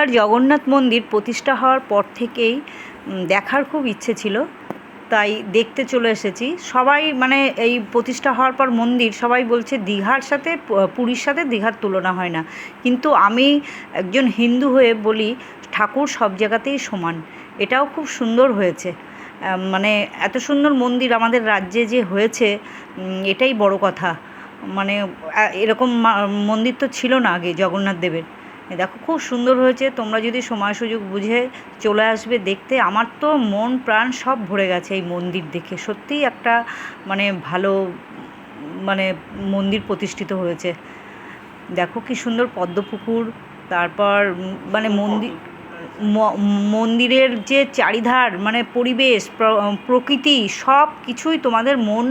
আর জগন্নাথ মন্দির প্রতিষ্ঠা হওয়ার পর থেকেই দেখার খুব ইচ্ছে ছিল, তাই দেখতে চলে এসেছি। সবাই মানে এই প্রতিষ্ঠা হওয়ার পর মন্দির সবাই বলছে দীঘার সাথে পুরীর সাথে দীঘার তুলনা হয় না, কিন্তু আমি একজন হিন্দু হয়ে বলি ঠাকুর সব জায়গাতেই সমান। এটাও খুব সুন্দর হয়েছে, মানে এত সুন্দর মন্দির আমাদের রাজ্যে যে হয়েছে এটাই বড় কথা। মানে এরকম মন্দির তো ছিল না আগে জগন্নাথ দেবের। দেখো খুব সুন্দর হয়েছে, তোমরা যদি সময় সুযোগ বুঝে চলে আসবে দেখতে। আমার তো মন প্রাণ সব ভরে গেছে এই মন্দির দেখে। সত্যিই একটা মানে ভালো মানে মন্দির প্রতিষ্ঠিত হয়েছে। দেখো কি সুন্দর পদ্মপুকুর, তারপর মানে মন্দিরের যে চারিধার মানে পরিবেশ প্রকৃতি সব কিছুই তোমাদের মন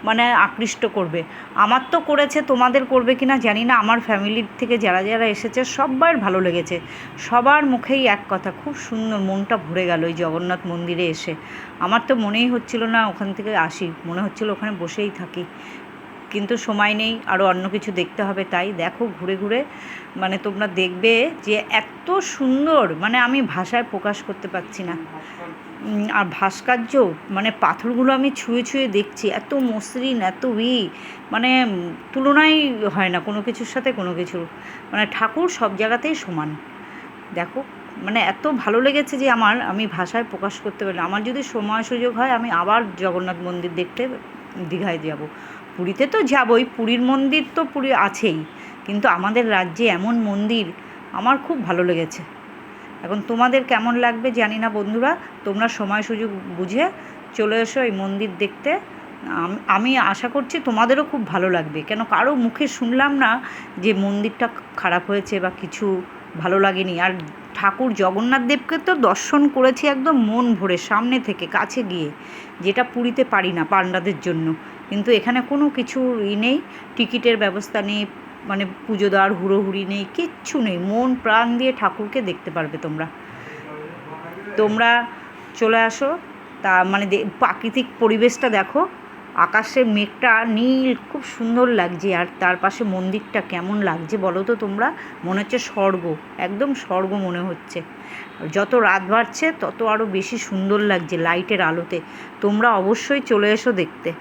মানে আকৃষ্ট করবে। আমার তো করেছে, তোমাদের করবে কি না জানি না। আমার ফ্যামিলির থেকে যারা যারা এসেছে সবার ভালো লেগেছে, সবার মুখেই এক কথা, খুব সুন্দর, মনটা ভরে গেল এই জগন্নাথ মন্দিরে এসে। আমার তো মনেই হচ্ছিল না ওখান থেকে আসি, মনে হচ্ছিল ওখানে বসেই থাকি, কিন্তু সময় নেই, আরও অন্য কিছু দেখতে হবে। তাই দেখো ঘুরে ঘুরে মানে তোমরা দেখবে যে এত সুন্দর, মানে আমি ভাষায় প্রকাশ করতে পারছি না। আর ভাস্কর্য মানে পাথরগুলো আমি ছুঁয়ে ছুঁয়ে দেখছি, এত মসৃণ, এত মানে তুলনাই হয় না কোনো কিছুর সাথে কোনো কিছুর। মানে ঠাকুর সব জায়গাতেই সমান। দেখো মানে এত ভালো লেগেছে যে আমি ভাষায় প্রকাশ করতে পারি না। আমার যদি সময় সুযোগ হয় আমি আবার জগন্নাথ মন্দির দেখতে দীঘায় যাব। পুরীতে তো যাবই, পুরীর মন্দির তো পুরী আছেই, কিন্তু আমাদের রাজ্যে এমন মন্দির আমার খুব ভালো লেগেছে। এখন তোমাদের কেমন লাগবে জানি না বন্ধুরা, তোমরা সময় সুযোগ বুঝে চলে এসো এই মন্দির দেখতে। আমি আশা করছি তোমাদেরও খুব ভালো লাগবে, কেন কারো মুখে শুনলাম না যে মন্দিরটা খারাপ হয়েছে বা কিছু ভালো লাগেনি। আর ঠাকুর জগন্নাথ দেবকে তো দর্শন করেছি একদম মন ভরে, সামনে থেকে কাছে গিয়ে, যেটা পুরীতে পারি না পাণ্ডাদের জন্য। কিন্তু এখানে কোনো কিছুর নেই, টিকিটের ব্যবস্থা নেই, মানে পুজো দেওয়ার হুড়োহুড়ি নেই, কিচ্ছু নেই। মন প্রাণ দিয়ে ঠাকুরকে দেখতে পারবে তোমরা। তোমরা চলে আসো। তা মানে প্রাকৃতিক পরিবেশটা দেখো, আকাশের মেঘটা নীল, খুব সুন্দর লাগছে। আর তার পাশে মন্দিরটা কেমন লাগছে বলো তো তোমরা, মনে হচ্ছে স্বর্গ, একদম স্বর্গ মনে হচ্ছে। যত রাত বাড়ছে তত আরও বেশি সুন্দর লাগছে লাইটের আলোতে। তোমরা অবশ্যই চলে এসো দেখতে।